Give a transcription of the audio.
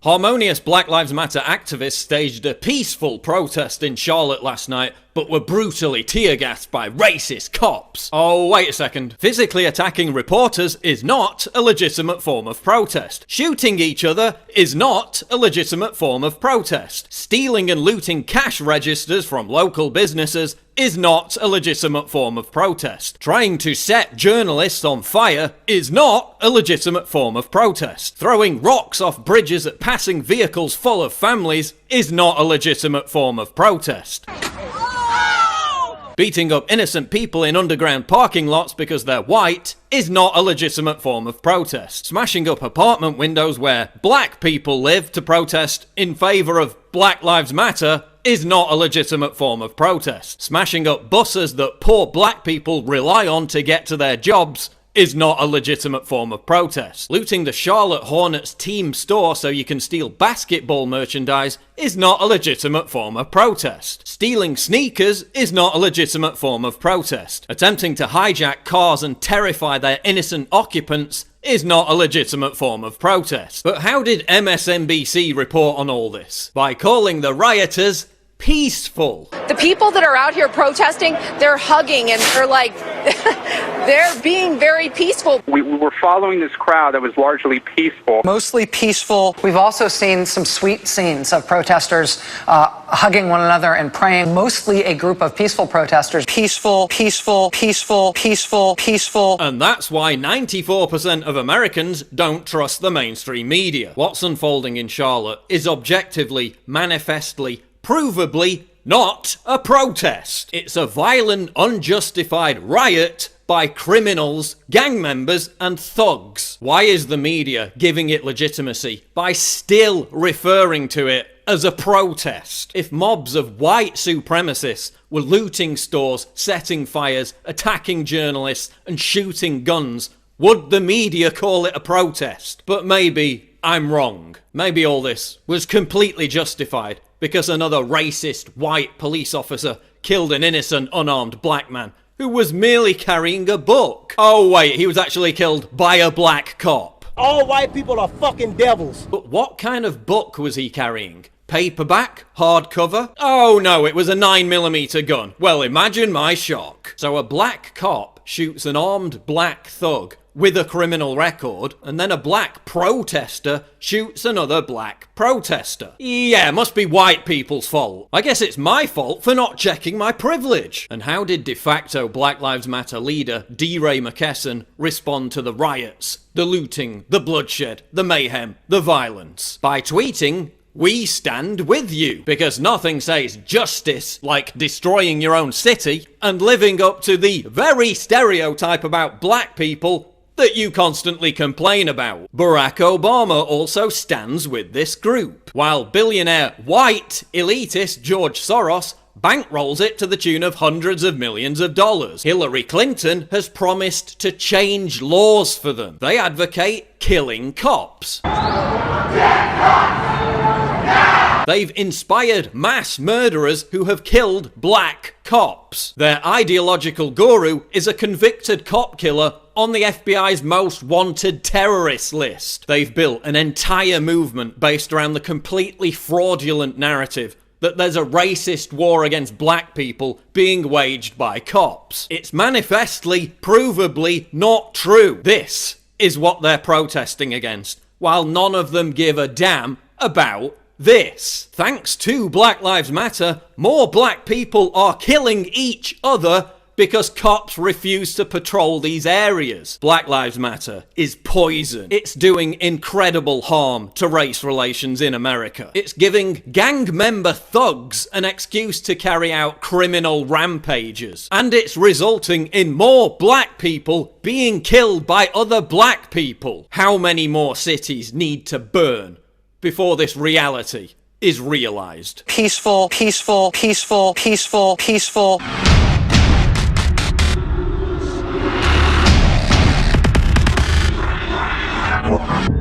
Harmonious Black Lives Matter activists staged a peaceful protest in Charlotte last night, but were brutally tear-gassed by racist cops. Oh, wait a second. Physically attacking reporters is not a legitimate form of protest. Shooting each other is not a legitimate form of protest. Stealing and looting cash registers from local businesses is not a legitimate form of protest. Trying to set journalists on fire is not a legitimate form of protest. Throwing rocks off bridges at passing vehicles full of families is not a legitimate form of protest. Beating up innocent people in underground parking lots because they're white is not a legitimate form of protest. Smashing up apartment windows where black people live to protest in favour of Black Lives Matter is not a legitimate form of protest. Smashing up buses that poor black people rely on to get to their jobs is not a legitimate form of protest. Looting the Charlotte Hornets team store so you can steal basketball merchandise is not a legitimate form of protest. Stealing sneakers is not a legitimate form of protest. Attempting to hijack cars and terrify their innocent occupants is not a legitimate form of protest. But how did MSNBC report on all this? By calling the rioters peaceful. The people that are out here protesting, they're hugging and they're like, they're being very peaceful. We were following this crowd that was largely peaceful. Mostly peaceful. We've also seen some sweet scenes of protesters hugging one another and praying. Mostly a group of peaceful protesters. Peaceful, peaceful, peaceful, peaceful, peaceful. And that's why 94% of Americans don't trust the mainstream media. What's unfolding in Charlotte is objectively, manifestly, provably not a protest. It's a violent, unjustified riot by criminals, gang members, and thugs. Why is the media giving it legitimacy by still referring to it as a protest? If mobs of white supremacists were looting stores, setting fires, attacking journalists, and shooting guns, would the media call it a protest? But maybe I'm wrong. Maybe all this was completely justified because another racist white police officer killed an innocent unarmed black man who was merely carrying a book. Oh wait, he was actually killed by a black cop. All white people are fucking devils. But what kind of book was he carrying? Paperback? Hardcover? Oh no, it was a 9mm gun. Well, imagine my shock. So a black cop shoots an armed black thug with a criminal record, and then a black protester shoots another black protester. Yeah, must be white people's fault. I guess it's my fault for not checking my privilege. And how did de facto Black Lives Matter leader DeRay McKesson respond to the riots, the looting, the bloodshed, the mayhem, the violence? By tweeting, "We stand with you," because nothing says justice like destroying your own city and living up to the very stereotype about black people that you constantly complain about. Barack Obama also stands with this group, while billionaire white elitist George Soros bankrolls it to the tune of hundreds of millions of dollars. Hillary Clinton has promised to change laws for them. They advocate killing cops. They've inspired mass murderers who have killed black cops. Their ideological guru is a convicted cop killer on the FBI's most wanted terrorist list. They've built an entire movement based around the completely fraudulent narrative that there's a racist war against black people being waged by cops. It's manifestly, provably not true. This is what they're protesting against, while none of them give a damn about this. Thanks to Black Lives Matter, more black people are killing each other because cops refuse to patrol these areas. Black Lives Matter is poison. It's doing incredible harm to race relations in America. It's giving gang member thugs an excuse to carry out criminal rampages. And it's resulting in more black people being killed by other black people. How many more cities need to burn before this reality is realized? Peaceful, peaceful, peaceful, peaceful, peaceful. Wow.